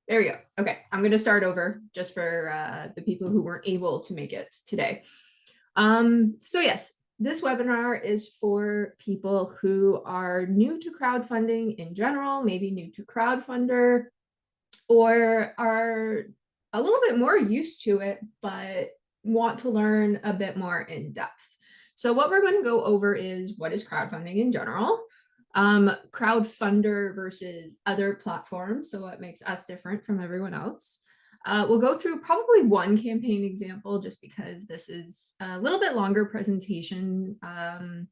There we go. Okay, I'm going to start over just for the people who weren't able to make it today. So yes, this webinar is for people who are new to crowdfunding in general, maybe new to Crowdfunder, or are a little bit more used to it, but want to learn a bit more in depth. So what we're going to go over is what is crowdfunding in general, Crowdfunder versus other platforms, so what makes us different from everyone else. We'll go through probably one campaign example just because this is a little bit longer presentation, and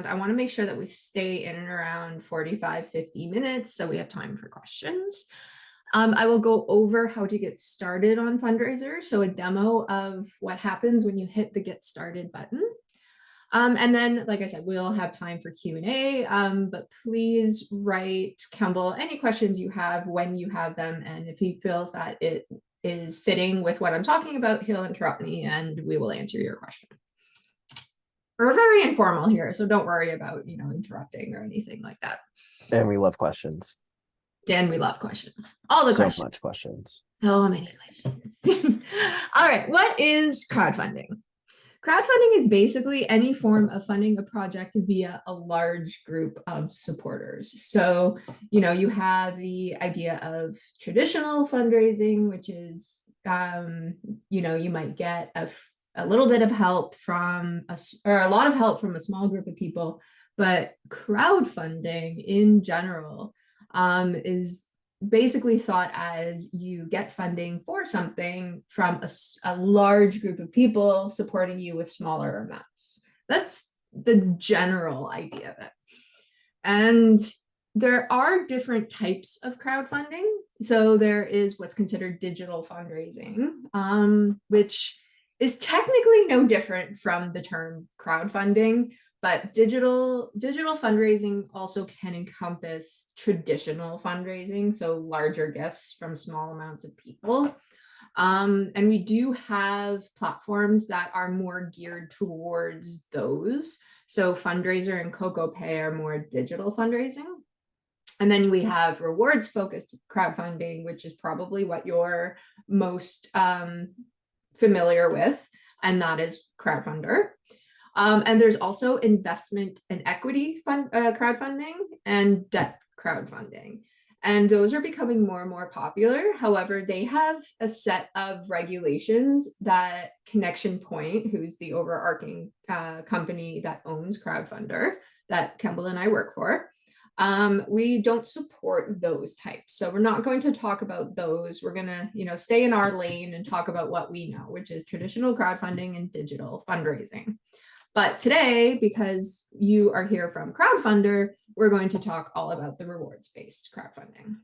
I want to make sure that we stay in and around 45-50 minutes so we have time for questions. I will go over how to get started on fundraiser, so a demo of what happens when you hit the get started button. And then, like I said, we'll have time for Q&A, but please write Campbell any questions you have when you have them. And if he feels that it is fitting with what I'm talking about, he'll interrupt me and we will answer your question. We're very informal here, so don't worry about, interrupting or anything like that. And we love questions. Dan, we love questions. All the questions. So much questions. So many questions. All right, what is crowdfunding? Crowdfunding is basically any form of funding a project via a large group of supporters. So, you have the idea of traditional fundraising, which is, you might get a little bit of help from or a lot of help from a small group of people, but crowdfunding in general is basically thought as you get funding for something from a large group of people supporting you with smaller amounts. That's the general idea of it. And there are different types of crowdfunding. So there is what's considered digital fundraising, which is technically no different from the term crowdfunding, but digital fundraising also can encompass traditional fundraising, so larger gifts from small amounts of people. And we do have platforms that are more geared towards those. So Fundraiser and CocoaPay are more digital fundraising. And then we have rewards-focused crowdfunding, which is probably what you're most familiar with, and that is Crowdfunder. And there's also investment and equity crowdfunding and debt crowdfunding. And those are becoming more and more popular. However, they have a set of regulations that Connection Point, who's the overarching company that owns Crowdfunder, that Campbell and I work for, we don't support those types. So we're not going to talk about those. We're going to, stay in our lane and talk about what we know, which is traditional crowdfunding and digital fundraising. But today, because you are here from Crowdfunder, we're going to talk all about the rewards-based crowdfunding.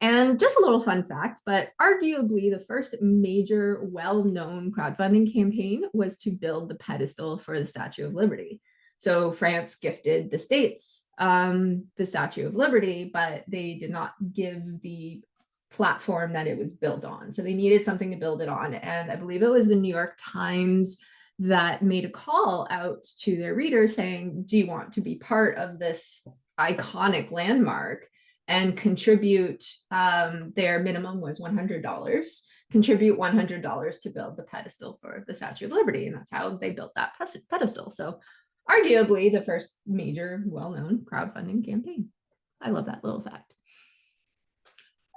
And just a little fun fact, but arguably the first major well-known crowdfunding campaign was to build the pedestal for the Statue of Liberty. So France gifted the States the Statue of Liberty, but they did not give the platform that it was built on. So they needed something to build it on. And I believe it was the New York Times that made a call out to their readers saying, do you want to be part of this iconic landmark and contribute? Their minimum was $100, contribute $100 to build the pedestal for the Statue of Liberty. And that's how they built that pedestal. So arguably the first major well-known crowdfunding campaign. I love that little fact.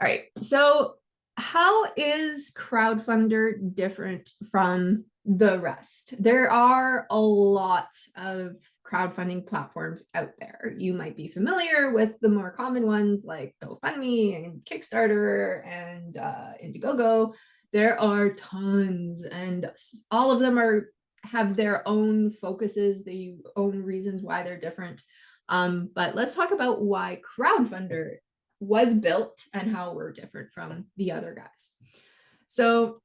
All right, so how is Crowdfunder different from the rest? There are a lot of crowdfunding platforms out there. You might be familiar with the more common ones like GoFundMe and Kickstarter and Indiegogo. There are tons, and all of them have their own focuses, their own reasons why they're different. But let's talk about why Crowdfunder was built and how we're different from the other guys. So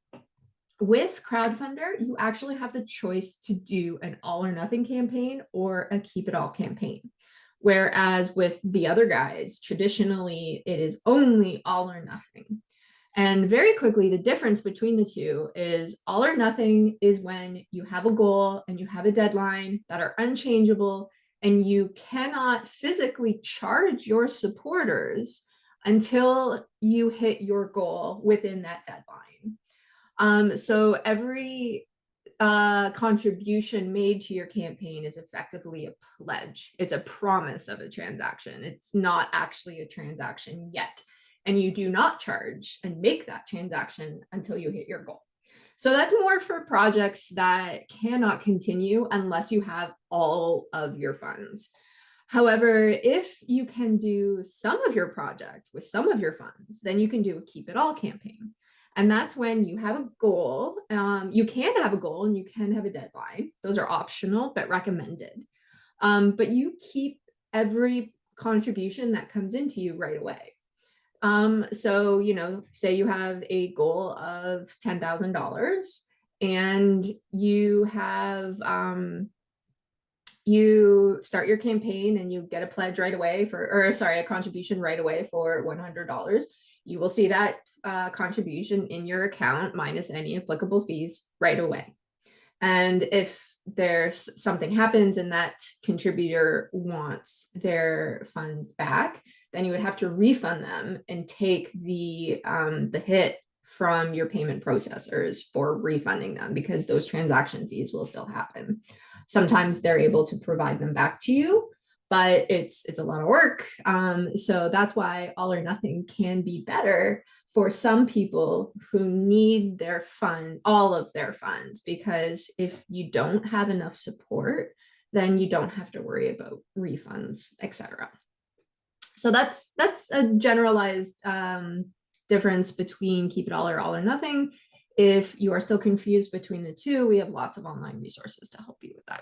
with Crowdfunder, you actually have the choice to do an all or nothing campaign or a keep it all campaign. Whereas with the other guys, traditionally, it is only all or nothing. And very quickly, the difference between the two is all or nothing is when you have a goal and you have a deadline that are unchangeable, and you cannot physically charge your supporters until you hit your goal within that deadline. So every contribution made to your campaign is effectively a pledge. It's a promise of a transaction. It's not actually a transaction yet. And you do not charge and make that transaction until you hit your goal. So that's more for projects that cannot continue unless you have all of your funds. However, if you can do some of your project with some of your funds, then you can do a keep it all campaign. And that's when you have a goal. You can have a goal and you can have a deadline. Those are optional, but recommended. But you keep every contribution that comes into you right away. So, say you have a goal of $10,000 and you have, you start your campaign and you get a pledge right away a contribution right away for $100. You will see that contribution in your account minus any applicable fees right away. And if there's something happens and that contributor wants their funds back, then you would have to refund them and take the hit from your payment processors for refunding them, because those transaction fees will still happen. Sometimes they're able to provide them back to you, but it's a lot of work. So that's why all or nothing can be better for some people who need all of their funds, because if you don't have enough support, then you don't have to worry about refunds, etc. So that's a generalized difference between keep it all or nothing. If you are still confused between the two, we have lots of online resources to help you with that.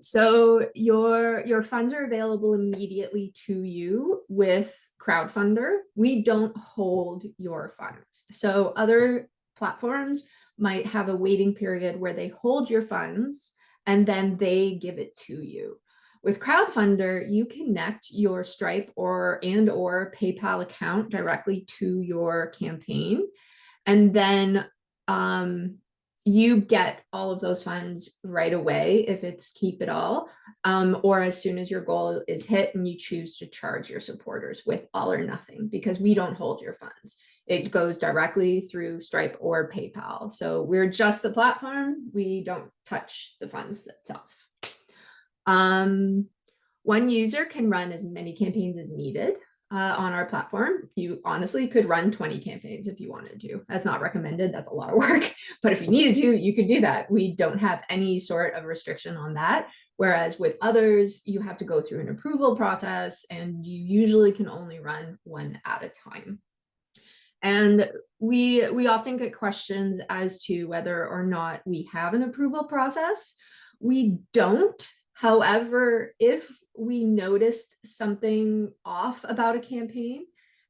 So your funds are available immediately to you with Crowdfunder. We don't hold your funds. So other platforms might have a waiting period where they hold your funds and then they give it to you. With Crowdfunder, you connect your Stripe or PayPal account directly to your campaign, and then you get all of those funds right away if it's keep it all, or as soon as your goal is hit and you choose to charge your supporters with all or nothing, because we don't hold your funds. It goes directly through Stripe or PayPal. So we're just the platform. We don't touch the funds itself. One user can run as many campaigns as needed on our platform. You honestly could run 20 campaigns if you wanted to. That's not recommended. That's a lot of work. But if you needed to, you could do that. We don't have any sort of restriction on that. Whereas with others, you have to go through an approval process and you usually can only run one at a time. And we often get questions as to whether or not we have an approval process. We don't. However, if we noticed something off about a campaign,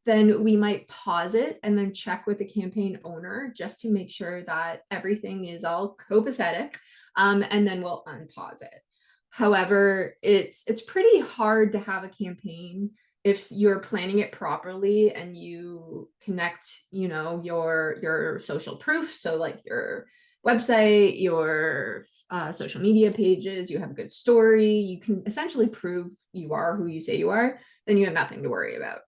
then we might pause it and then check with the campaign owner just to make sure that everything is all copacetic, and then we'll unpause it. However, it's pretty hard to have a campaign if you're planning it properly and you connect, your social proof. So like your website, your social media pages, you have a good story, you can essentially prove you are who you say you are, then you have nothing to worry about.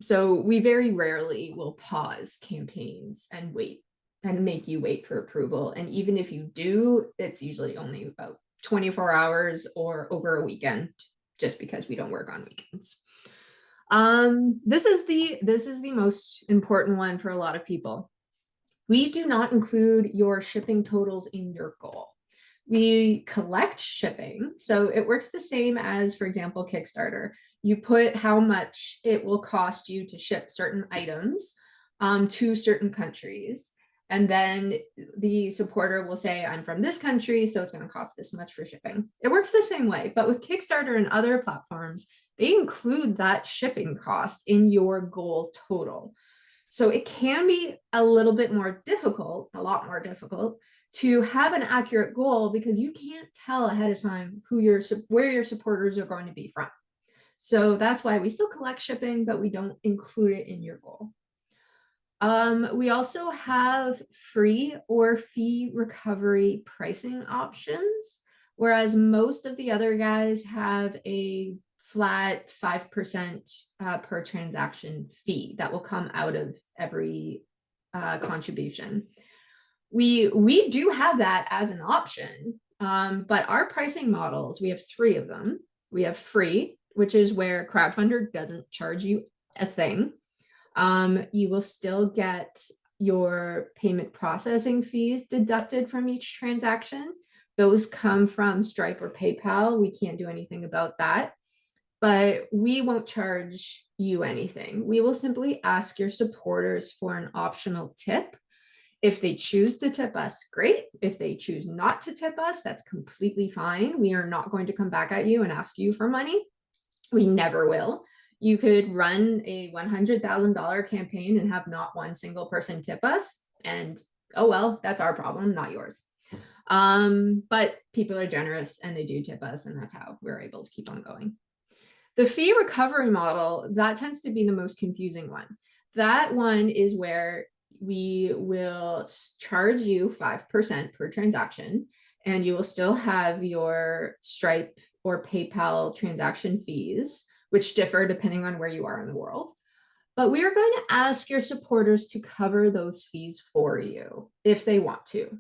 So we very rarely will pause campaigns and wait and make you wait for approval. And even if you do, it's usually only about 24 hours or over a weekend, just because we don't work on weekends. This is the most important one for a lot of people. We do not include your shipping totals in your goal. We collect shipping. So it works the same as, for example, Kickstarter. You put how much it will cost you to ship certain items to certain countries. And then the supporter will say, I'm from this country, so it's going to cost this much for shipping. It works the same way, but with Kickstarter and other platforms, they include that shipping cost in your goal total. So it can be a little bit more difficult, a lot more difficult, to have an accurate goal because you can't tell ahead of time where your supporters are going to be from. So that's why we still collect shipping, but we don't include it in your goal. We also have free or fee recovery pricing options, whereas most of the other guys have a flat 5% per transaction fee that will come out of every contribution. We do have that as an option, but our pricing models, we have 3 of them. We have free, which is where Crowdfunder doesn't charge you a thing. You will still get your payment processing fees deducted from each transaction. Those come from Stripe or PayPal. We can't do anything about that, but we won't charge you anything. We will simply ask your supporters for an optional tip. If they choose to tip us, great. If they choose not to tip us, that's completely fine. We are not going to come back at you and ask you for money. We never will. You could run a $100,000 campaign and have not one single person tip us, and oh well, that's our problem, not yours. But people are generous and they do tip us, and that's how we're able to keep on going. The fee recovery model, that tends to be the most confusing one. That one is where we will charge you 5% per transaction, and you will still have your Stripe or PayPal transaction fees, which differ depending on where you are in the world. But we are going to ask your supporters to cover those fees for you if they want to.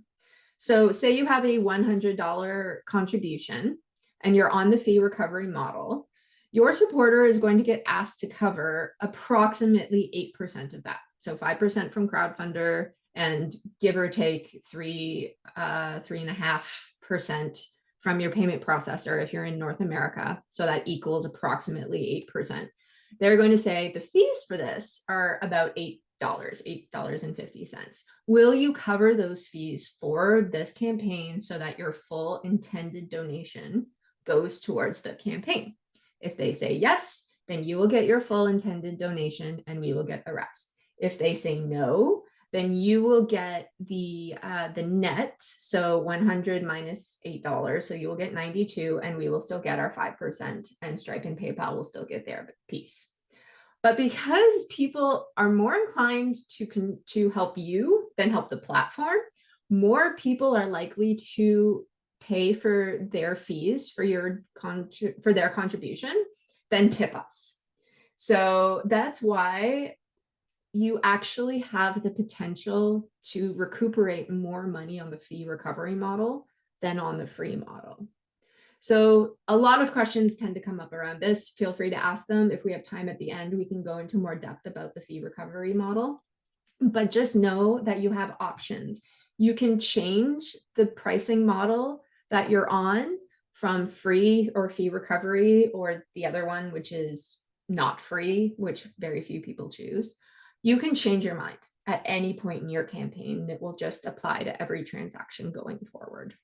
So say you have a $100 contribution and you're on the fee recovery model. Your supporter is going to get asked to cover approximately 8% of that. So 5% from Crowdfunder and give or take 3.5% from your payment processor if you're in North America. So that equals approximately 8%. They're going to say the fees for this are about $8.50. Will you cover those fees for this campaign so that your full intended donation goes towards the campaign? If they say yes, then you will get your full intended donation and we will get the rest. If they say no, then you will get the net, so 100 minus $8, so you will get 92, and we will still get our 5%, and Stripe and PayPal will still get their piece. But because people are more inclined to help you than help the platform, more people are likely to pay for their fees for their contribution than tip us. So that's why you actually have the potential to recuperate more money on the fee recovery model than on the free model. So a lot of questions tend to come up around this. Feel free to ask them. If we have time at the end, we can go into more depth about the fee recovery model. But just know that you have options. You can change the pricing model that you're on from free or fee recovery, or the other one, which is not free, which very few people choose. You can change your mind at any point in your campaign. It will just apply to every transaction going forward.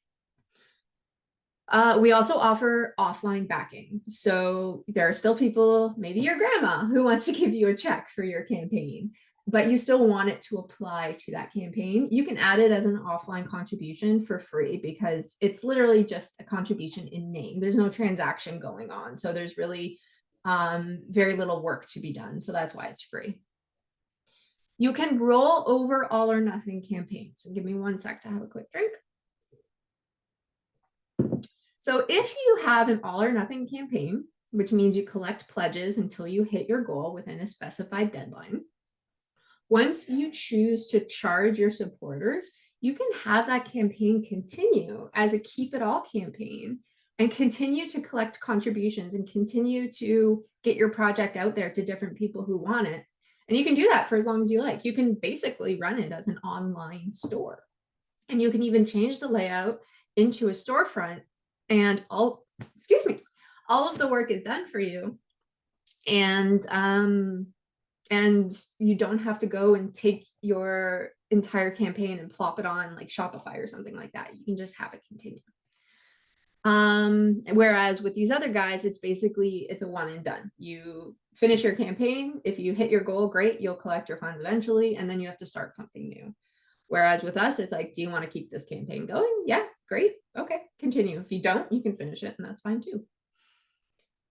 We also offer offline backing. So there are still people, maybe your grandma, who wants to give you a check for your campaign, but you still want it to apply to that campaign. You can add it as an offline contribution for free because it's literally just a contribution in name. There's no transaction going on. So there's really very little work to be done. So that's why it's free. You can roll over all or nothing campaigns. And give me 1 sec to have a quick drink. So if you have an all or nothing campaign, which means you collect pledges until you hit your goal within a specified deadline, once you choose to charge your supporters, you can have that campaign continue as a keep it all campaign and continue to collect contributions and continue to get your project out there to different people who want it. And you can do that for as long as you like. You can basically run it as an online store. And you can even change the layout into a storefront, and all of the work is done for you. And you don't have to go and take your entire campaign and plop it on like Shopify or something like that. You can just have it continue. Whereas with these other guys, it's a one and done. You finish your campaign. If you hit your goal, great, you'll collect your funds eventually, and then you have to start something new. Whereas with us, it's like, do you want to keep this campaign going? Yeah, great. Okay, continue. If you don't, you can finish it, and that's fine too.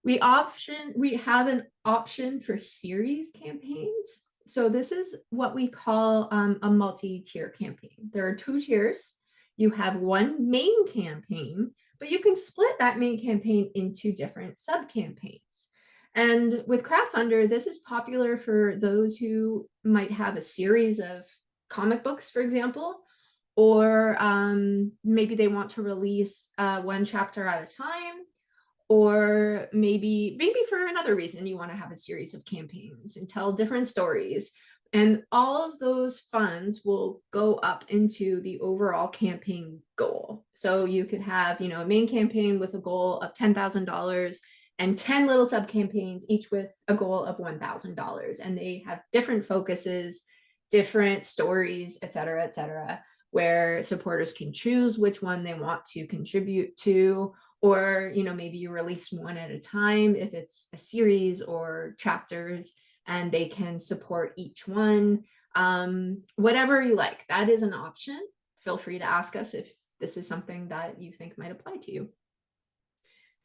We have an option for series campaigns. So this is what we call a multi-tier campaign. There are 2 tiers. You have one main campaign, but you can split that main campaign into different sub-campaigns. And with Crowdfunder, this is popular for those who might have a series of comic books, for example, or maybe they want to release one chapter at a time, or maybe for another reason you want to have a series of campaigns and tell different stories, and all of those funds will go up into the overall campaign goal. So you could have, you know, a main campaign with a goal of $10,000 and 10 little sub campaigns, each with a goal of $1,000, and they have different focuses, different stories, etc., etc., where supporters can choose which one they want to contribute to, or, you know, maybe you release one at a time if it's a series or chapters, and they can support each one. Whatever you like, that is an option. Feel free to ask us if this is something that you think might apply to you.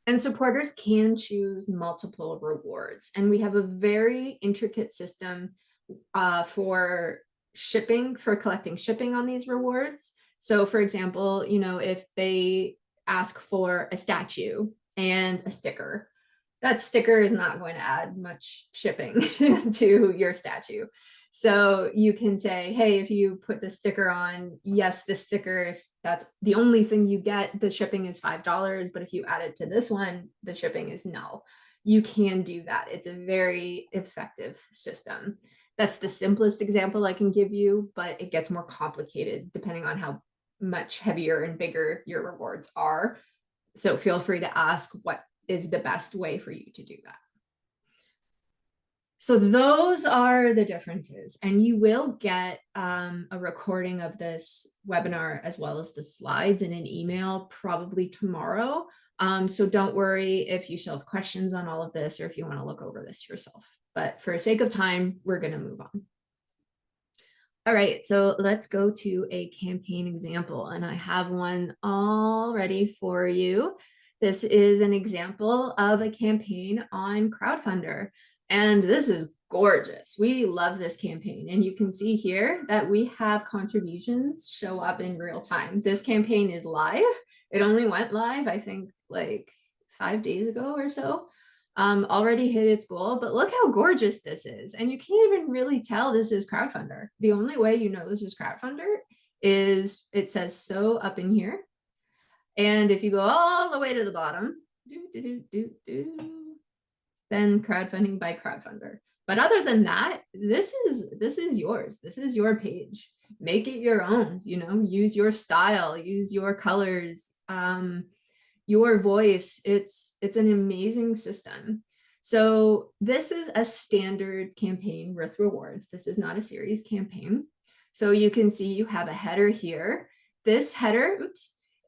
And supporters can choose multiple rewards. And we have a very intricate system for shipping, for collecting shipping on these rewards. So for example, you know, if they ask for a statue and a sticker, that sticker is not going to add much shipping to your statue. So you can say, hey, if you put the sticker on, yes, this sticker, if that's the only thing you get, the shipping is $5. But if you add it to this one, the shipping is null. You can do that. It's a very effective system. That's the simplest example I can give you, but it gets more complicated depending on how much heavier and bigger your rewards are. So feel free to ask what is the best way for you to do that. So those are the differences, and you will get a recording of this webinar as well as the slides in an email probably tomorrow. So don't worry if you still have questions on all of this or if you want to look over this yourself. But for the sake of time, we're going to move on. All right, so let's go to a campaign example, and I have one all ready for you. This is an example of a campaign on Crowdfunder, and this is gorgeous. We love this campaign, and you can see here that we have contributions show up in real time. This campaign is live. It only went live, I think, like 5 days ago or so. Already hit its goal, but look how gorgeous this is. And you can't even really tell this is Crowdfunder. The only way you know this is Crowdfunder is it says so up in here. And if you go all the way to the bottom, then crowdfunding by Crowdfunder. But other than that, this is yours. This is your page. Make it your own, you know, use your style, use your colors, your voice. It's an amazing system. So this is a standard campaign with rewards. This is not a series campaign. So you can see you have a header here. This header,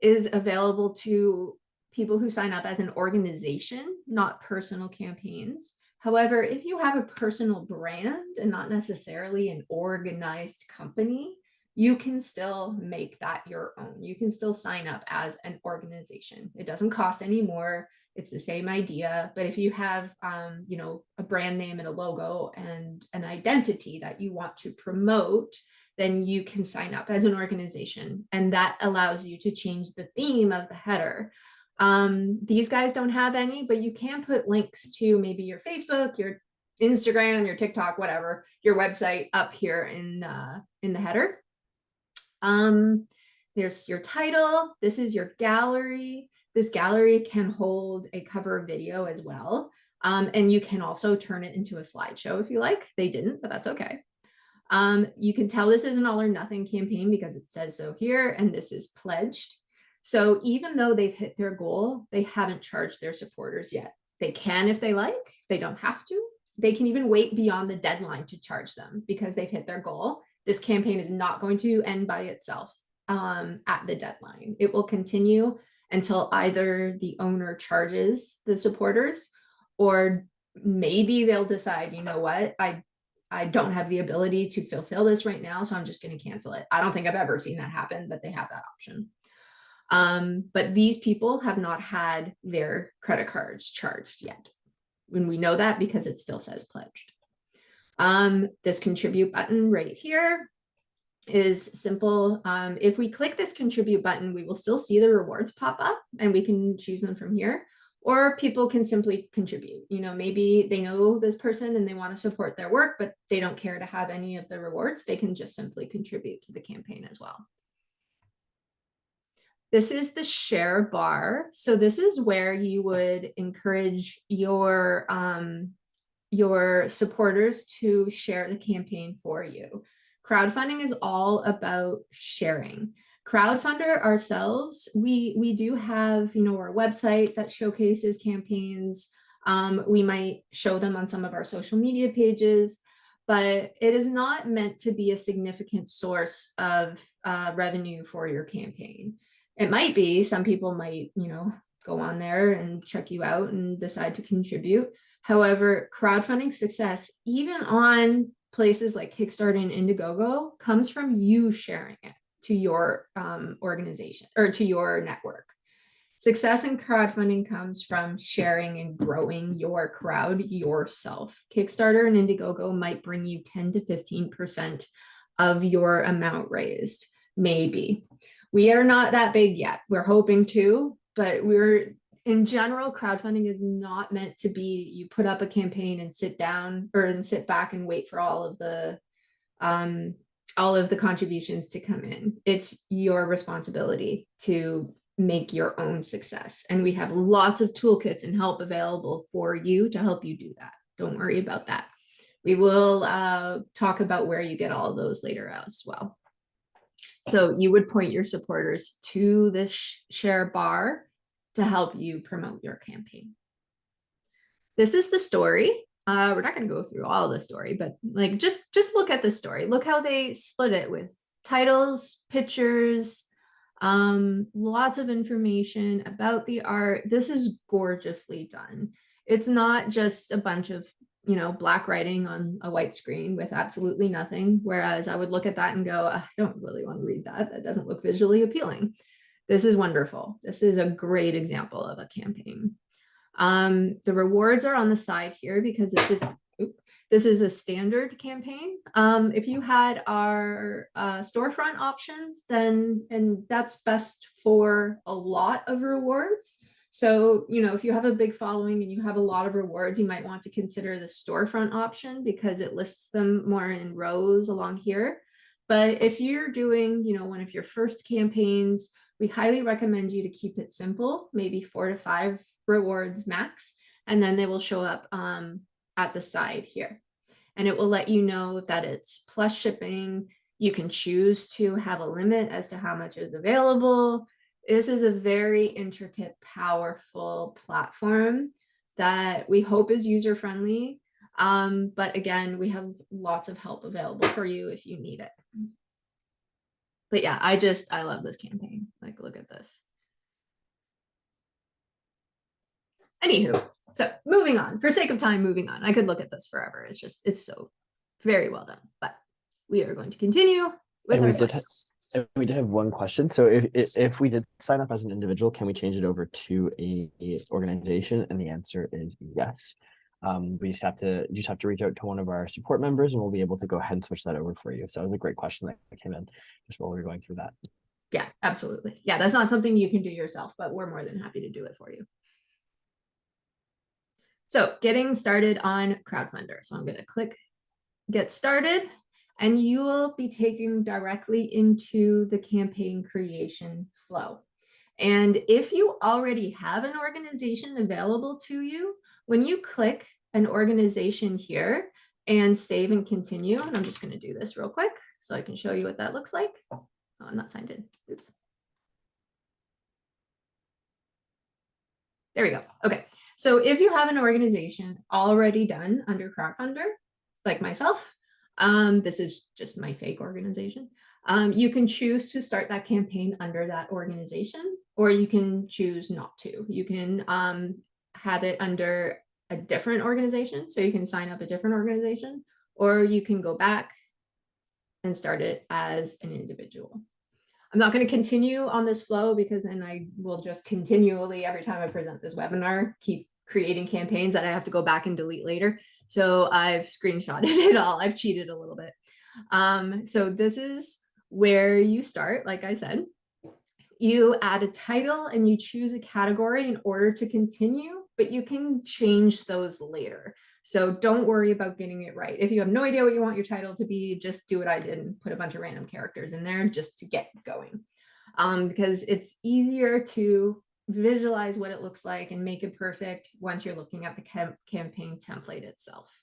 is available to people who sign up as an organization, not personal campaigns. However, if you have a personal brand and not necessarily an organized company, you can still make that your own. You can still sign up as an organization. It doesn't cost any more. It's the same idea. But if you have, you know, a brand name and a logo and an identity that you want to promote, then you can sign up as an organization. And that allows you to change the theme of the header. These guys don't have any, but you can put links to maybe your Facebook, your Instagram, your TikTok, whatever, your website up here in the header. There's your title. This is your gallery. This gallery can hold a cover video as well. And you can also turn it into a slideshow if you like. They didn't, but that's okay. You can tell this is an all or nothing campaign because it says so here, and this is pledged. So even though they've hit their goal, they haven't charged their supporters yet. They can if they like, they don't have to. They can even wait beyond the deadline to charge them because they've hit their goal. This campaign is not going to end by itself at the deadline. It will continue until either the owner charges the supporters, or maybe they'll decide, you know what, I don't have the ability to fulfill this right now, so I'm just going to cancel it. I don't think I've ever seen that happen, but they have that option. But these people have not had their credit cards charged yet. And we know that because it still says pledged. This contribute button right here is simple. If we click this contribute button, we will still see the rewards pop up and we can choose them from here. Or people can simply contribute. Maybe they know this person and they want to support their work, but they don't care to have any of the rewards. They can just simply contribute to the campaign as well. This is the share bar. So this is where you would encourage your supporters to share the campaign for you. Crowdfunding is all about sharing. Crowdfunder ourselves, we do have, our website that showcases campaigns. We might show them on some of our social media pages, but it is not meant to be a significant source of revenue for your campaign. It might be, some people might, go on there and check you out and decide to contribute. However, crowdfunding success, even on places like Kickstarter and Indiegogo, comes from you sharing it to your organization or to your network. Success in crowdfunding comes from sharing and growing your crowd yourself. Kickstarter and Indiegogo might bring you 10 to 15% of your amount raised, maybe. We are not that big yet. We're hoping to, but in general, crowdfunding is not meant to be you put up a campaign and sit back and wait for all of the contributions to come in. It's your responsibility to make your own success. And we have lots of toolkits and help available for you to help you do that. Don't worry about that. We will talk about where you get all of those later as well. So you would point your supporters to this share bar to help you promote your campaign. This is the story. We're not going to go through all the story, but just look at the story. Look how they split it with titles, pictures, lots of information about the art. This is gorgeously done. It's not just a bunch of black writing on a white screen with absolutely nothing. Whereas I would look at that and go, I don't really want to read that. That doesn't look visually appealing. This is wonderful. This is a great example of a campaign. The rewards are on the side here because this is a standard campaign. If you had our storefront options, and that's best for a lot of rewards. So, if you have a big following and you have a lot of rewards, you might want to consider the storefront option because it lists them more in rows along here. But if you're doing, one of your first campaigns, we highly recommend you to keep it simple, maybe 4 to 5 rewards max, and then they will show up at the side here. And it will let you know that it's plus shipping. You can choose to have a limit as to how much is available. This is a very intricate, powerful platform that we hope is user-friendly. But again, we have lots of help available for you if you need it. But yeah, I love this campaign. Look at this. Anywho, so moving on, for sake of time, moving on. I could look at this forever. It's so very well done, but we are going to continue with and we did have one question. So if we did sign up as an individual, can we change it over to a organization? And the answer is yes. You just have to reach out to one of our support members and we'll be able to go ahead and switch that over for you. So that was a great question that came in just while we were going through that. Yeah, absolutely. Yeah, that's not something you can do yourself, but we're more than happy to do it for you. So getting started on Crowdfunder. So I'm going to click get started and you will be taken directly into the campaign creation flow. And if you already have an organization available to you, when you click an organization here and save and continue, and I'm just going to do this real quick so I can show you what that looks like. Oh, I'm not signed in. Oops. There we go. Okay. So if you have an organization already done under Crowdfunder, like myself, this is just my fake organization. You can choose to start that campaign under that organization, or you can choose not to. You can have it under a different organization. So you can sign up a different organization, or you can go back and start it as an individual. I'm not going to continue on this flow because then I will just continually, every time I present this webinar, keep creating campaigns that I have to go back and delete later. So I've screenshotted it all. I've cheated a little bit. So this is where you start. Like I said, you add a title and you choose a category in order to continue, but you can change those later. So don't worry about getting it right. If you have no idea what you want your title to be, just do what I did and put a bunch of random characters in there just to get going. Because it's easier to visualize what it looks like and make it perfect once you're looking at the campaign template itself.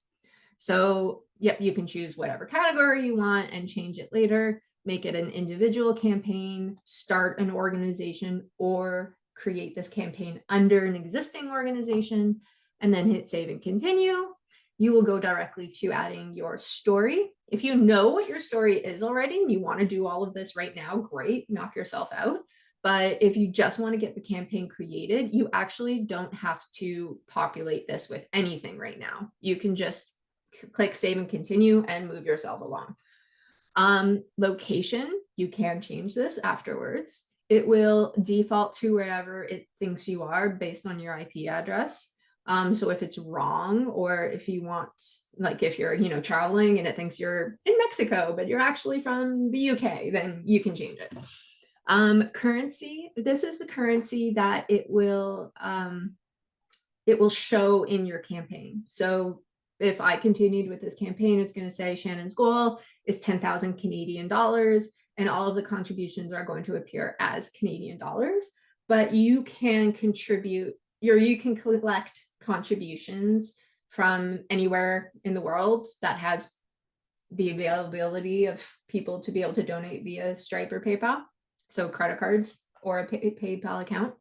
So, yep, you can choose whatever category you want and change it later, make it an individual campaign, start an organization, or create this campaign under an existing organization, and then hit save and continue. You will go directly to adding your story. If you know what your story is already and you want to do all of this right now, great, knock yourself out. But if you just want to get the campaign created, you actually don't have to populate this with anything right now. You can just click save and continue and move yourself along. Location, you can change this afterwards. It will default to wherever it thinks you are based on your IP address. So if it's wrong, or if you want, like if you're, traveling and it thinks you're in Mexico, but you're actually from the UK, then you can change it. Currency, this is the currency that it will show in your campaign. So if I continued with this campaign, it's going to say Shannon's goal is 10,000 Canadian dollars, and all of the contributions are going to appear as Canadian dollars. But you can contribute, you can collect contributions from anywhere in the world that has the availability of people to be able to donate via Stripe or PayPal. So credit cards or a PayPal account.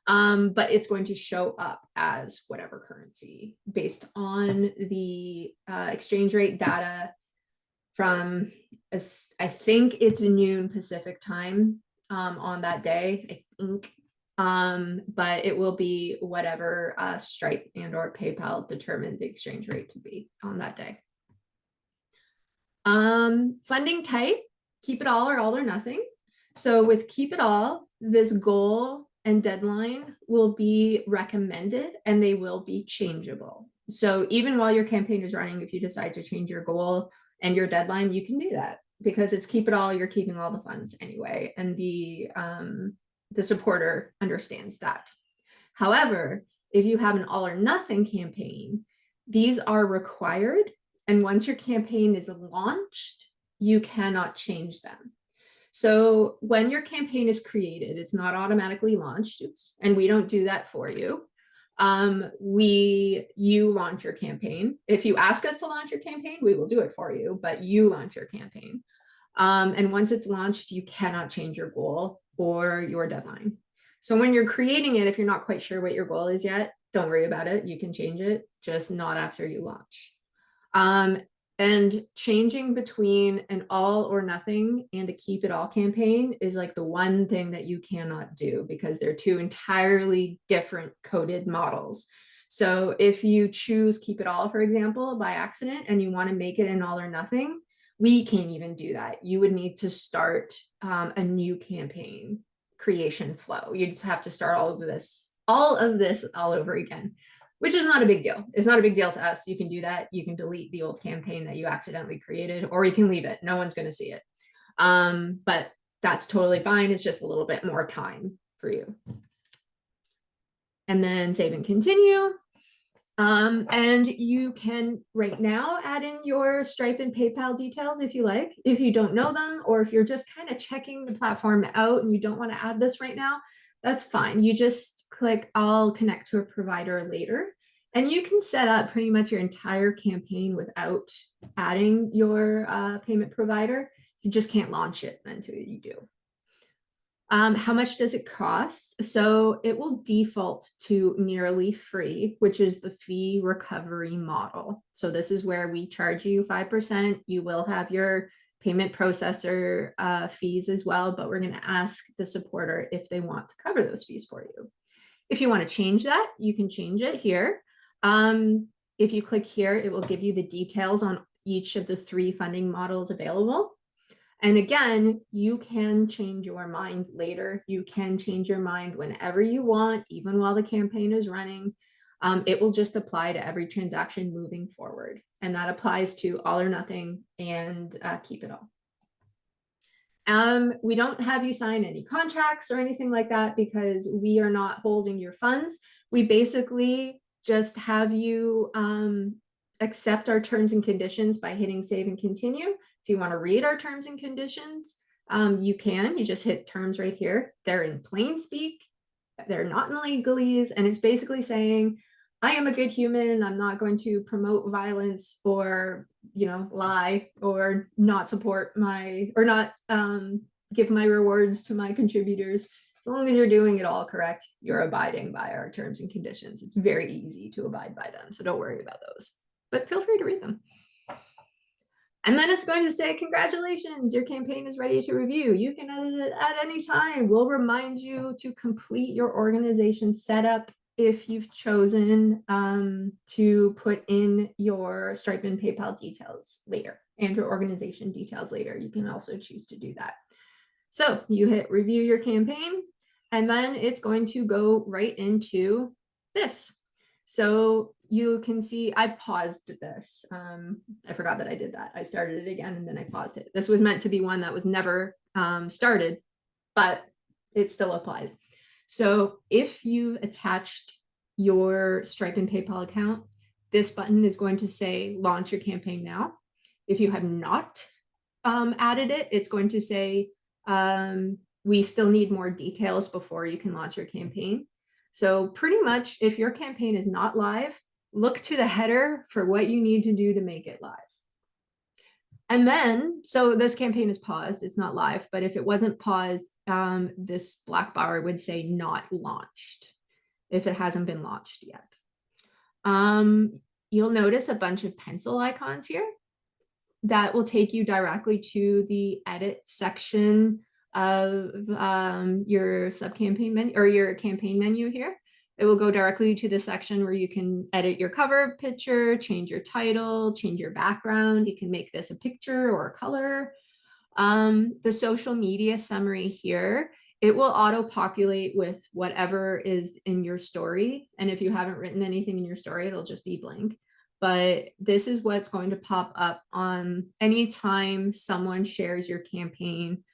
But it's going to show up as whatever currency based on the exchange rate data from, I think it's noon Pacific time on that day, I think. But it will be whatever Stripe and or PayPal determined the exchange rate to be on that day. Funding type, keep it all or nothing. So with keep it all, this goal and deadline will be recommended and they will be changeable. So even while your campaign is running, if you decide to change your goal and your deadline, you can do that because it's keep it all, you're keeping all the funds anyway. And the supporter understands that. However, if you have an all or nothing campaign, these are required. And once your campaign is launched, you cannot change them. So when your campaign is created, it's not automatically launched, and we don't do that for you. You launch your campaign. If you ask us to launch your campaign, we will do it for you, but you launch your campaign. And once it's launched, you cannot change your goal or your deadline. So when you're creating it, if you're not quite sure what your goal is yet, don't worry about it. You can change it, just not after you launch. And changing between an all or nothing and a keep it all campaign is like the one thing that you cannot do because they're two entirely different coded models. So if you choose keep it all, for example, by accident, and you want to make it an all or nothing, we can't even do that. You would need to start a new campaign creation flow. You'd have to start all of this all over again, which is not a big deal. It's not a big deal to us. You can do that. You can delete the old campaign that you accidentally created, or you can leave it. No one's going to see it. But that's totally fine. It's just a little bit more time for you. And then save and continue. And you can right now add in your Stripe and PayPal details if you like. If you don't know them, or if you're just kind of checking the platform out and you don't want to add this right now, that's fine. You just click I'll connect to a provider later, and you can set up pretty much your entire campaign without adding your payment provider. You just can't launch it until you do. How much does it cost? So it will default to nearly free, which is the fee recovery model. So this is where we charge you 5%. You will have your payment processor fees as well, but we're going to ask the supporter if they want to cover those fees for you. If you want to change that, you can change it here. If you click here, it will give you the details on each of the 3 funding models available. And again, you can change your mind later. You can change your mind whenever you want, even while the campaign is running. It will just apply to every transaction moving forward. And that applies to all or nothing and keep it all. We don't have you sign any contracts or anything like that because we are not holding your funds. We basically just have you accept our terms and conditions by hitting save and continue. If you want to read our terms and conditions, you can. You just hit terms right here. They're in plain speak. They're not in legalese. And it's basically saying, I am a good human and I'm not going to promote violence or, lie or not support or not give my rewards to my contributors. As long as you're doing it all correct, you're abiding by our terms and conditions. It's very easy to abide by them. So don't worry about those, but feel free to read them. And then it's going to say, congratulations, your campaign is ready to review. You can edit it at any time. We'll remind you to complete your organization setup if you've chosen to put in your Stripe and PayPal details later and your organization details later. You can also choose to do that. So you hit review your campaign, and then it's going to go right into this. So you can see I paused this. I forgot that I did that. I started it again and then I paused it. This was meant to be one that was never started, but it still applies. So if you've attached your Stripe and PayPal account, this button is going to say launch your campaign now. If you have not added it, it's going to say we still need more details before you can launch your campaign. So pretty much if your campaign is not live, look to the header for what you need to do to make it live. And then, so this campaign is paused, it's not live, but if it wasn't paused, this black bar would say not launched if it hasn't been launched yet. You'll notice a bunch of pencil icons here that will take you directly to the edit section of your sub-campaign menu or your campaign menu here. It will go directly to the section where you can edit your cover picture, change your title, change your background. You can make this a picture or a color. The social media summary here, it will auto-populate with whatever is in your story. And if you haven't written anything in your story, it'll just be blank. But this is what's going to pop up on anytime someone shares your campaign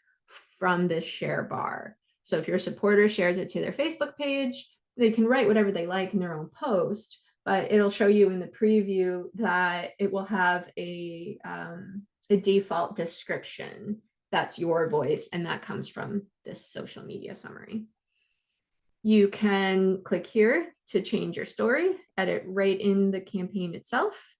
from this share bar. So if your supporter shares it to their Facebook page, they can write whatever they like in their own post, but it'll show you in the preview that it will have a default description that's your voice, and that comes from this social media summary. You can click here to change your story, edit right in the campaign itself.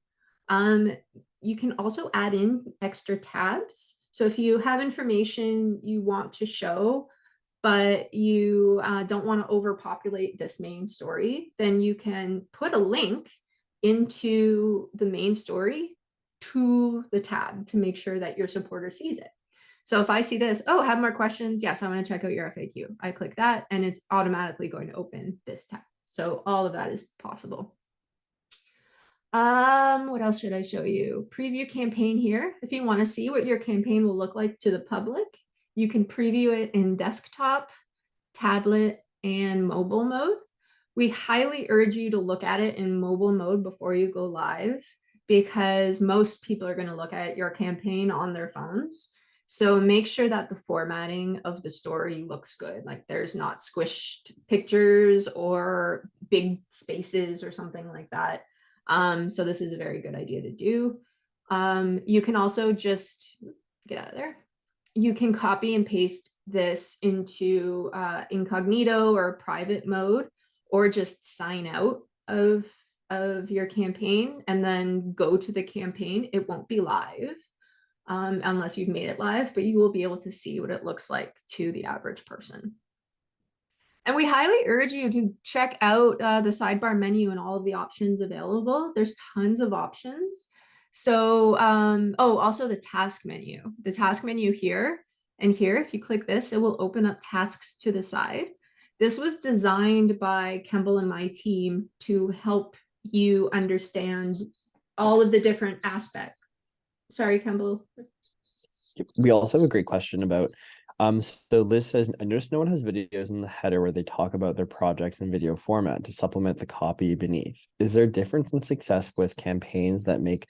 You can also add in extra tabs. So if you have information you want to show, but you don't want to overpopulate this main story, then you can put a link into the main story to the tab to make sure that your supporter sees it. So if I see this, oh, have more questions? Yes, I want to check out your FAQ. I click that and it's automatically going to open this tab. So all of that is possible. What else should I show you? Preview campaign here. If you want to see what your campaign will look like to the public, you can preview it in desktop, tablet, and mobile mode. We highly urge you to look at it in mobile mode before you go live, because most people are going to look at your campaign on their phones. So make sure that the formatting of the story looks good. Like there's not squished pictures or big spaces or something like that. So this is a very good idea to do. You can also just get out of there. You can copy and paste this into incognito or private mode, or just sign out of your campaign and then go to the campaign. It won't be live unless you've made it live, but you will be able to see what it looks like to the average person. And we highly urge you to check out the sidebar menu and all of the options available. There's tons of options. So, oh, also the task menu. The task menu here and here, if you click this, it will open up tasks to the side. This was designed by Kemble and my team to help you understand all of the different aspects. Sorry, Kemble. We also have a great question about, so Liz says, I noticed no one has videos in the header where they talk about their projects in video format to supplement the copy beneath. Is there a difference in success with campaigns that make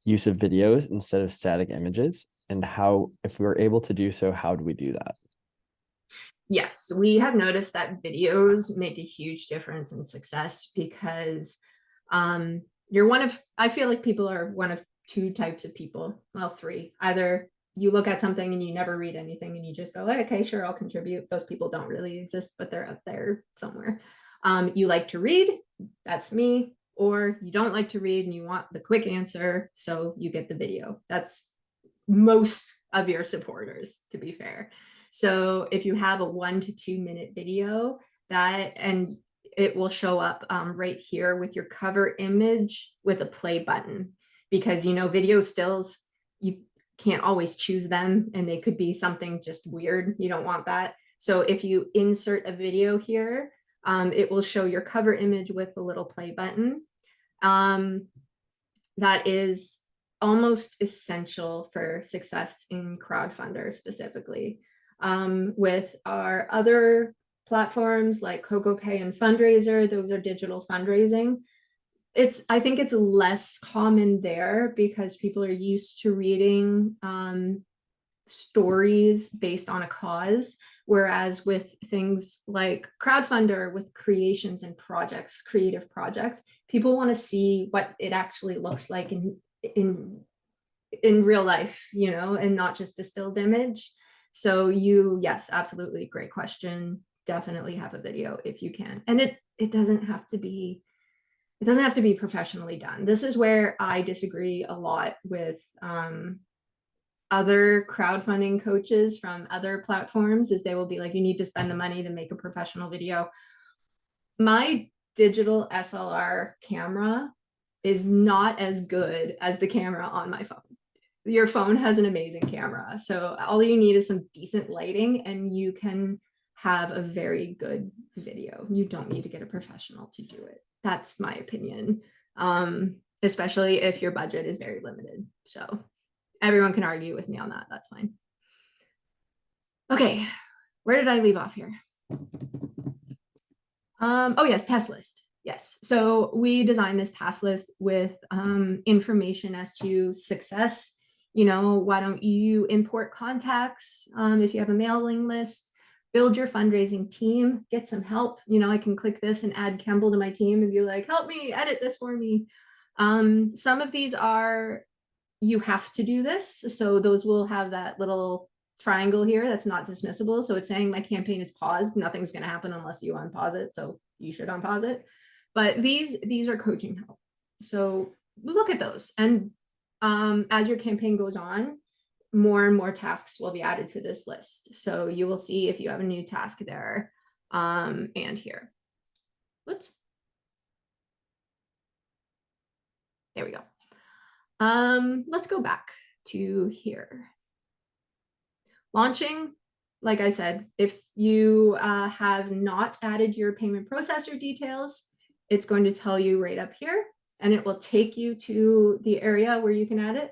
use of videos instead of static images? And how, if we were able to do so, how do we do that? Yes, we have noticed that videos make a huge difference in success because you're one of, I feel like people are one of two types of people. Well, three. Either you look at something and you never read anything and you just go, okay, sure, I'll contribute. Those people don't really exist, but they're out there somewhere. You like to read, that's me. Or you don't like to read and you want the quick answer, so you get the video. That's most of your supporters, to be fair. So if you have a 1 to 2 minute video, that, and it will show up right here with your cover image with a play button, because video stills, you can't always choose them and they could be something just weird. You don't want that. So if you insert a video here, it will show your cover image with a little play button. That is almost essential for success in crowdfunder specifically. With our other platforms like CocoPay and Fundraiser, those are digital fundraising. I think it's less common there because people are used to reading stories based on a cause. Whereas with things like crowdfunder, with creations and projects, creative projects, people want to see what it actually looks like in real life, and not just a stilled image. So yes, absolutely, great question. Definitely have a video if you can. And it doesn't have to be professionally done. This is where I disagree a lot with other crowdfunding coaches from other platforms, is they will be like, you need to spend the money to make a professional video. My digital SLR camera is not as good as the camera on my phone. Your phone has an amazing camera. So all you need is some decent lighting and you can have a very good video. You don't need to get a professional to do it. That's my opinion. Especially if your budget is very limited. So everyone can argue with me on that. That's fine. Okay, where did I leave off here? Oh yes, task list. Yes, so we designed this task list with information as to success. Why don't you import contacts if you have a mailing list, build your fundraising team, get some help. I can click this and add Kemble to my team and be like, help me edit this for me. Some of these are, you have to do this. So those will have that little triangle here that's not dismissible. So it's saying my campaign is paused. Nothing's going to happen unless you unpause it. So you should unpause it. But these are coaching help. So look at those. And as your campaign goes on, more and more tasks will be added to this list. So you will see if you have a new task there and here. Whoops. There we go. Let's go back to here. Launching, like I said, if you have not added your payment processor details, it's going to tell you right up here, and it will take you to the area where you can add it.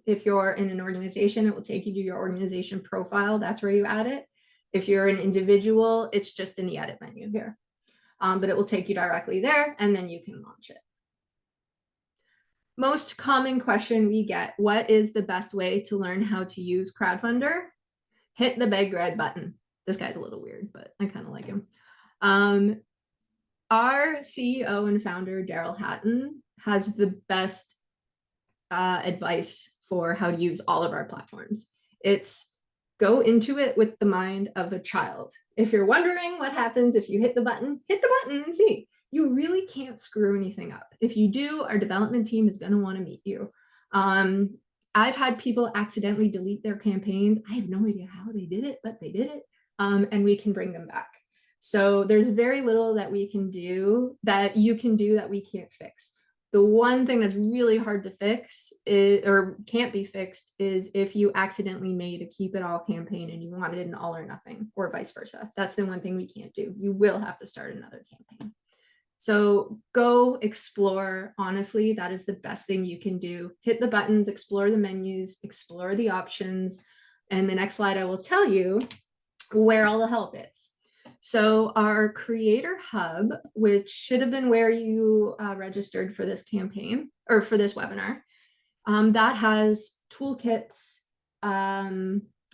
If you're in an organization, it will take you to your organization profile. That's where you add it. If you're an individual, it's just in the edit menu here. But it will take you directly there, and then you can launch it. Most common question we get, what is the best way to learn how to use Crowdfunder? Hit the big red button. This guy's a little weird, but I kind of like him. Our CEO and founder, Daryl Hatton, has the best advice for how to use all of our platforms. It's go into it with the mind of a child. If you're wondering what happens if you hit the button and see. You really can't screw anything up. If you do, our development team is going to want to meet you. I've had people accidentally delete their campaigns. I have no idea how they did it, but they did it. And we can bring them back. So there's very little that we can do, that you can do, that we can't fix. The one thing that's really hard to fix or can't be fixed is if you accidentally made a keep it all campaign and you wanted an all or nothing, or vice versa. That's the one thing we can't do. You will have to start another campaign. So go explore. Honestly, that is the best thing you can do. Hit the buttons, explore the menus, explore the options. And the next slide, I will tell you where all the help is. So our creator hub, which should have been where you registered for this campaign or for this webinar, that has toolkits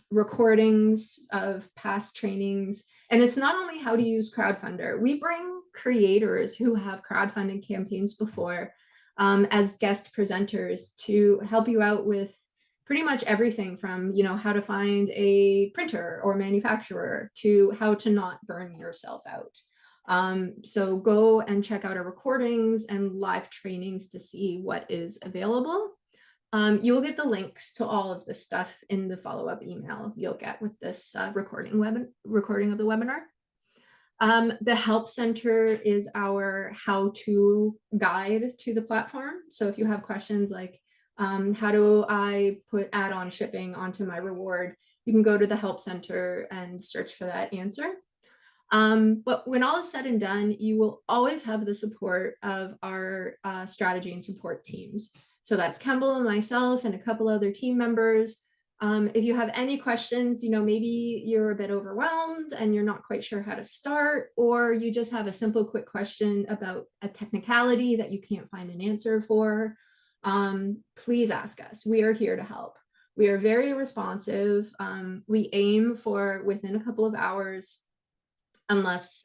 recordings of past trainings. And it's not only how to use Crowdfunder. We bring creators who have crowdfunding campaigns before as guest presenters to help you out with pretty much everything from, how to find a printer or manufacturer to how to not burn yourself out. So go and check out our recordings and live trainings to see what is available. You will get the links to all of this stuff in the follow-up email you'll get with this recording of the webinar. The Help Center is our how-to guide to the platform. So if you have questions like, how do I put add-on shipping onto my reward, you can go to the Help Center and search for that answer. But when all is said and done, you will always have the support of our strategy and support teams. So that's Kemble and myself and a couple other team members. If you have any questions, maybe you're a bit overwhelmed and you're not quite sure how to start, or you just have a simple, quick question about a technicality that you can't find an answer for, please ask us. We are here to help. We are very responsive. We aim for within a couple of hours, unless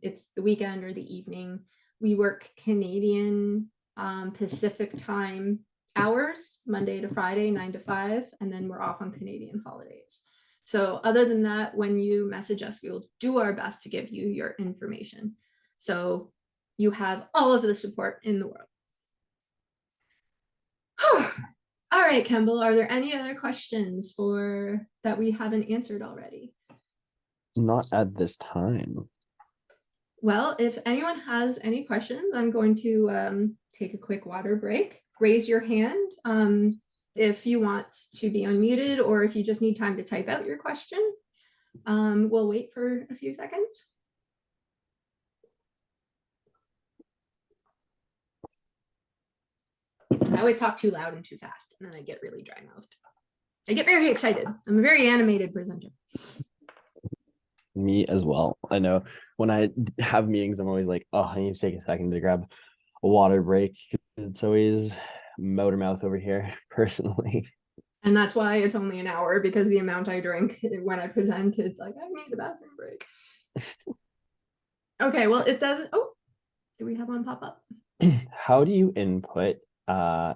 it's the weekend or the evening. We work Canadian Pacific time hours, Monday to Friday, 9 to 5, and then we're off on Canadian holidays. So other than that, when you message us, we will do our best to give you your information. So you have all of the support in the world. All right, Kemble, are there any other questions that we haven't answered already? Not at this time. Well, if anyone has any questions, I'm going to take a quick water break. Raise your hand if you want to be unmuted, or if you just need time to type out your question. We'll wait for a few seconds. I always talk too loud and too fast, and then I get really dry-mouthed. I get very excited. I'm a very animated presenter. Me as well. I know when I have meetings, I'm always like, oh, I need to take a second to grab a water break. It's always motor mouth over here, personally. And that's why it's only an hour, because the amount I drink when I present, it's like, I need a bathroom break. Okay, well, it doesn't. Oh, do we have one pop up? How do you input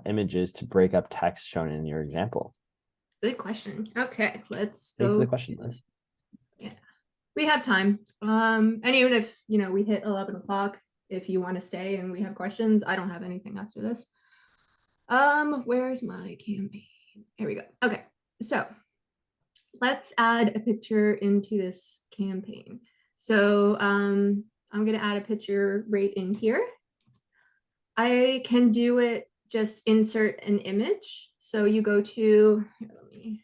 images to break up text shown in your example? Good question. Okay, let's Thanks go for the question, Liz. Yeah, we have time. And even if we hit 11 o'clock, if you want to stay and we have questions, I don't have anything after this. Where's my campaign? Here we go. Okay, so let's add a picture into this campaign. So I'm going to add a picture right in here. I can do it, just insert an image. So you go to, here,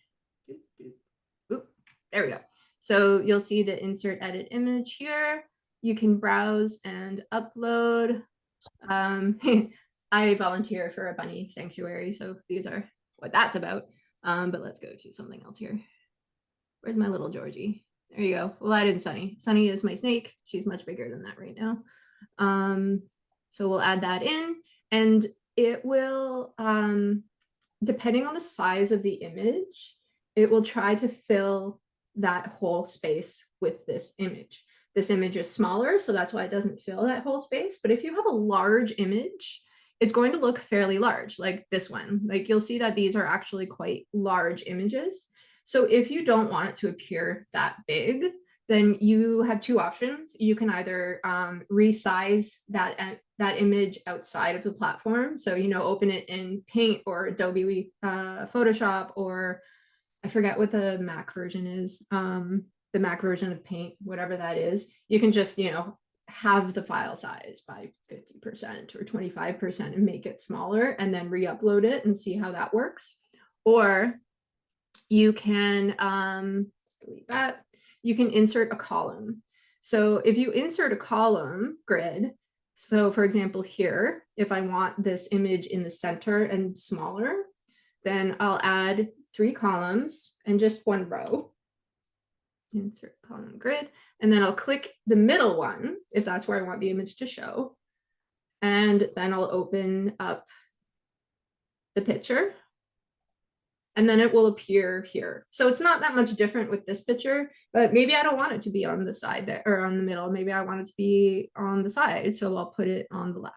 there we go. So you'll see the insert edit image here. You can browse and upload. I volunteer for a bunny sanctuary, so these are what that's about. But let's go to something else here. Where's my little Georgie? There you go. We'll add in Sunny. Sunny is my snake. She's much bigger than that right now. So we'll add that in, and it will, depending on the size of the image, it will try to fill that whole space with this image. This image is smaller, so that's why it doesn't fill that whole space. But if you have a large image, it's going to look fairly large, like this one. Like you'll see that these are actually quite large images. So if you don't want it to appear that big, then you have two options. You can either resize that image outside of the platform. So, open it in Paint or Adobe Photoshop, or I forget what the Mac version is, the Mac version of Paint, whatever that is. You can just, have the file size by 50% or 25% and make it smaller, and then re-upload it and see how that works. Or you can, let's delete that. You can insert a column. So if you insert a column grid, so for example here, if I want this image in the center and smaller, then I'll add 3 columns and just 1 row. Insert column grid, and then I'll click the middle one if that's where I want the image to show. And then I'll open up the picture. and then it will appear here. So it's not that much different with this picture, but maybe I don't want it to be on the side there or on the middle. Maybe I want it to be on the side. So I'll put it on the left.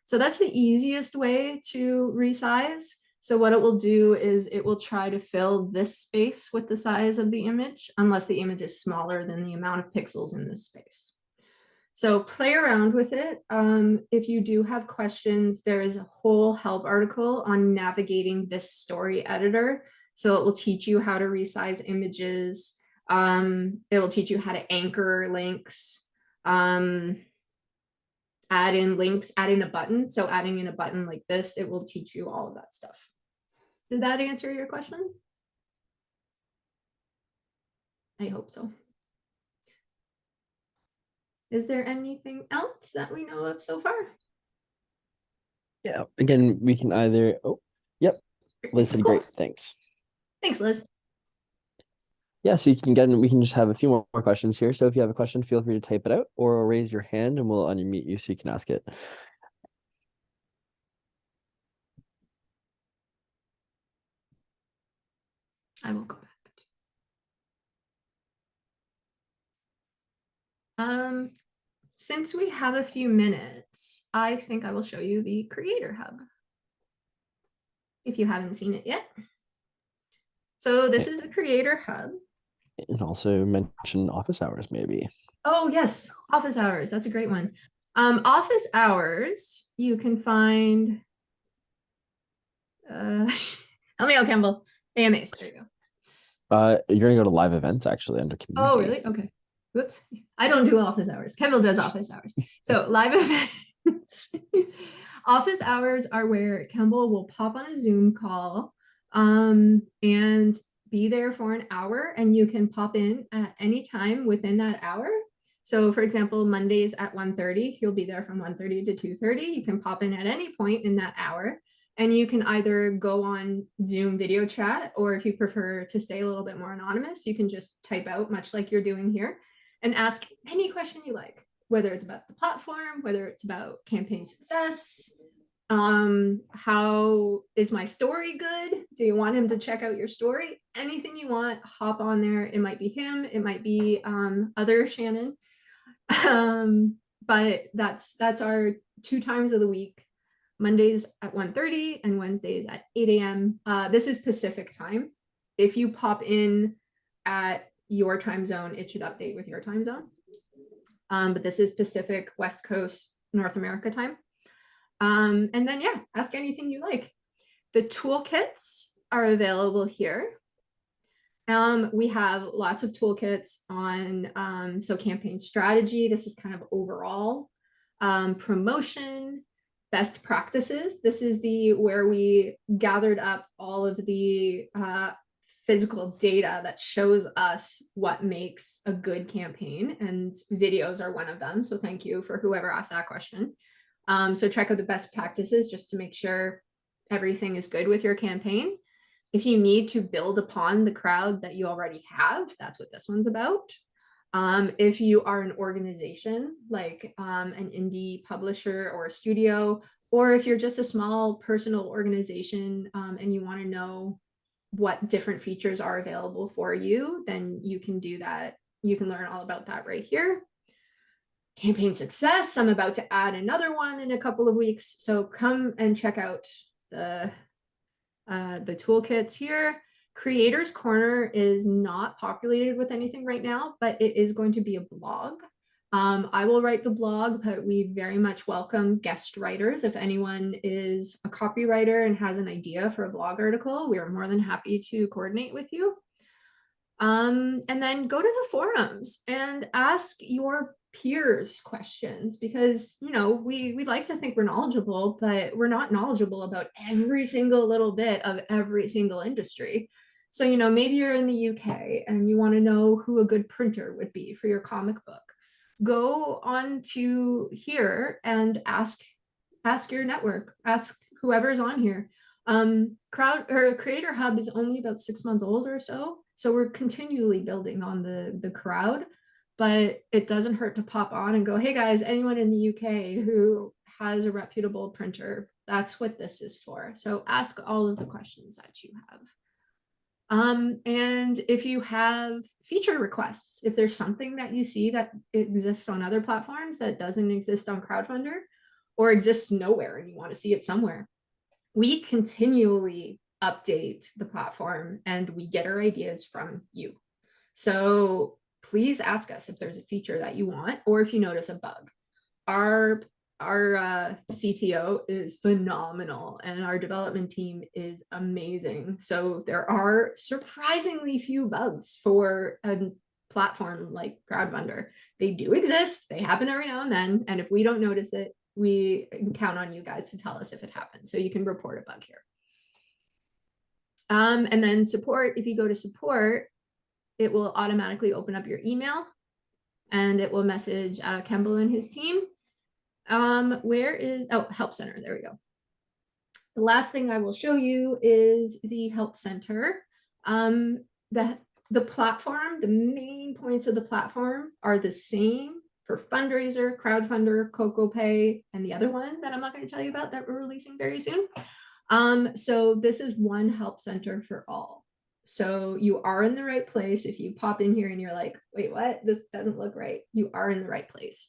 So that's the easiest way to resize. So what it will do is it will try to fill this space with the size of the image, unless the image is smaller than the amount of pixels in this space. So play around with it. If you do have questions, there is a whole help article on navigating this story editor. So it will teach you how to resize images. It will teach you how to anchor links, add in links, add in a button. So adding in a button like this, it will teach you all of that stuff. Did that answer your question? I hope so. Is there anything else that we know of so far? Yeah, again, we can either, yep, Liz said, Cool. great, thanks. Thanks, Liz. Yeah, so you can get in, we can just have a few more questions here. So if you have a question, feel free to type it out or raise your hand and we'll unmute you so you can ask it. I will go back. Since we have a few minutes, I think I will show you the Creator Hub, if you haven't seen it yet. So this is the Creator Hub. And also mention office hours, maybe. Oh yes, office hours. That's a great one. Office hours, you can find, help me out, Campbell. AMAs, there you go. You're gonna go to live events actually under community. Oh, really? Okay. Whoops. I don't do office hours. Campbell does office hours. So live events. Office hours are where Campbell will pop on a Zoom call and be there for an hour, and you can pop in at any time within that hour. So for example, Mondays at 1:30, he'll be there from 1:30 to 2:30. You can pop in at any point in that hour. And you can either go on Zoom video chat, or if you prefer to stay a little bit more anonymous, you can just type out, much like you're doing here, and ask any question you like, whether it's about the platform, whether it's about campaign success, how is my story good? Do you want him to check out your story? Anything you want, hop on there. It might be him, it might be other Shannon. But that's our 2 times of the week. Mondays at 1:30 and Wednesdays at 8 a.m. This is Pacific time. If you pop in at your time zone, it should update with your time zone. But this is Pacific, West Coast, North America time. And then, yeah, ask anything you like. The toolkits are available here. We have lots of toolkits on, so campaign strategy, this is kind of overall, promotion, best practices. This is where we gathered up all of the physical data that shows us what makes a good campaign, and videos are one of them. So thank you for whoever asked that question. So check out the best practices just to make sure everything is good with your campaign. If you need to build upon the crowd that you already have, that's what this one's about. If you are an organization like an indie publisher or a studio, or if you're just a small personal organization and you want to know what different features are available for you, then you can do that. You can learn all about that right here. Campaign success, I'm about to add another one in a couple of weeks, so come and check out the toolkits here. Creators Corner is not populated with anything right now, but it is going to be a blog. I will write the blog, but we very much welcome guest writers. If anyone is a copywriter and has an idea for a blog article, we are more than happy to coordinate with you. And then go to the forums and ask your peers questions, because we like to think we're knowledgeable, but we're not knowledgeable about every single little bit of every single industry. So maybe you're in the UK and you want to know who a good printer would be for your comic book. Go on to here and ask your network, ask whoever's on here. Creator Hub is only about 6 months old or so we're continually building on the crowd. But it doesn't hurt to pop on and go, hey guys, anyone in the UK who has a reputable printer, that's what this is for. So ask all of the questions that you have. And if you have feature requests, if there's something that you see that exists on other platforms that doesn't exist on Crowdfunder or exists nowhere and you want to see it somewhere, we continually update the platform and we get our ideas from you. So please ask us if there's a feature that you want or if you notice a bug. Our CTO is phenomenal and our development team is amazing. So there are surprisingly few bugs for a platform like Crowdfunder. They do exist, they happen every now and then. And if we don't notice it, we count on you guys to tell us if it happens. So you can report a bug here. And then support, if you go to support, it will automatically open up your email and it will message Kemble and his team. Where is, oh, Help Center, there we go. The last thing I will show you is the Help Center. The platform, the main points of the platform are the same for Fundraiser, Crowdfunder, CocoaPay, and the other one that I'm not going to tell you about that we're releasing very soon. So this is one Help Center for all. So you are in the right place. If you pop in here and you're like, wait, what? This doesn't look right. You are in the right place.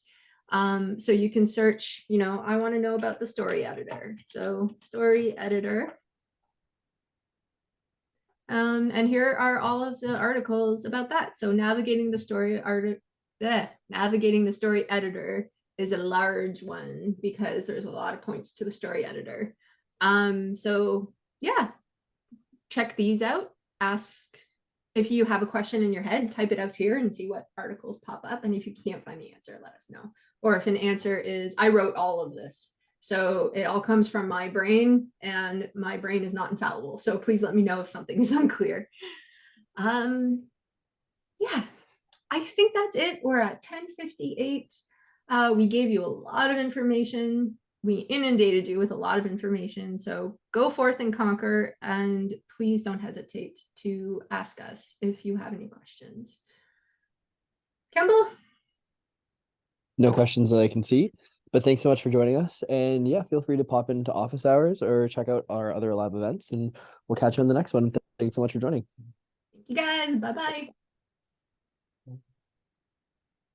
So you can search, you know, I want to know about the story editor. So story editor. And here are all of the articles about that. So navigating the story editor is a large one because there's a lot of points to the story editor. So yeah, check these out. Ask if you have a question in your head, type it out here and see what articles pop up. And if you can't find the answer, let us know. Or if an answer is, I wrote all of this. So it all comes from my brain and my brain is not infallible. So please let me know if something is unclear. Yeah, I think that's it. We're at 10:58. We gave you a lot of information. We inundated you with a lot of information. So go forth and conquer, and please don't hesitate to ask us if you have any questions. Kemble? No questions that I can see, but thanks so much for joining us. And yeah, feel free to pop into office hours or check out our other lab events, and we'll catch you on the next one. Thanks so much for joining. Thank you guys. Bye-bye.